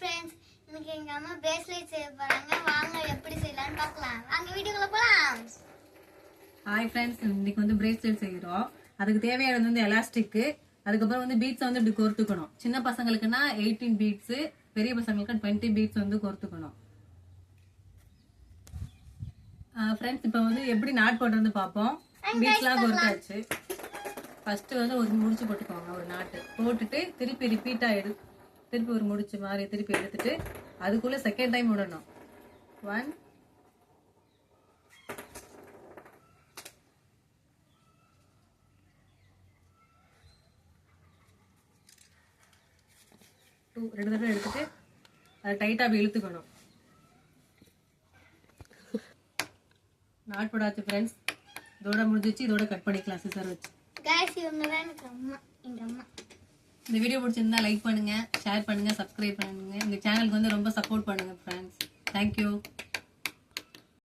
Friends, இன்னைக்கு எங்க அம்மா பிரேஸ்லெட் செய்ய போறாங்க. வாங்க எப்படி செய்யலாம்னு பார்க்கலாம். வாங்க வீடியோக்குள்ள போலாம். ஹாய் ஃப்ரெண்ட்ஸ், இன்னைக்கு வந்து பிரேஸ்லெட் செய்யறோம். அதுக்கு தேவையானது வந்து எலாஸ்டிக், அதுக்கப்புறம் வந்து பீட்ஸ் வந்து இப்படி கோர்த்துக்கணும். சின்ன பசங்களுக்குன்னா 18 பீட்ஸ், பெரிய பசங்களுக்கு 20 பீட்ஸ் வந்து கோர்த்துக்கணும். ஃப்ரெண்ட்ஸ், இப்போ வந்து எப்படி நாட் போடுறது பார்ப்போம். பீட்ஸ்லாம் கோர்த்தாச்சு. ஃபர்ஸ்ட் வந்து ஒரு முடிச்சு போட்டுக்கோங்க. ஒரு நாட்டு போட்டுட்டு திருப்பி ரிப்பீட் ஆயிடு, திருப்பி ஒரு முடிச்சு மாதிரி திருப்பி எடுத்துட்டு அதுக்குள்ள செகண்ட் டைம் விடணும். 1 2 ரெண்டு தடவை எடுத்துட்டு அதை டைட்டா அப்படி இழுத்துக்கணும். Not போடாச்சு friends. இதோட முடிஞ்சிச்சு. இதோட கட் பண்ணிக்கலாம் சிசர் வச்சு. गाइस இவங்க தான் எனக்கு அம்மா, எங்க அம்மா. இந்த வீடியோ பிடிச்சிருந்தா லைக் பண்ணுங்க, ஷேர் பண்ணுங்க, சப்ஸ்கிரைப் பண்ணுங்க. இந்த சேனலுக்கு வந்து ரொம்ப சப்போர்ட் பண்ணுங்க ஃப்ரெண்ட்ஸ். தேங்க்யூ.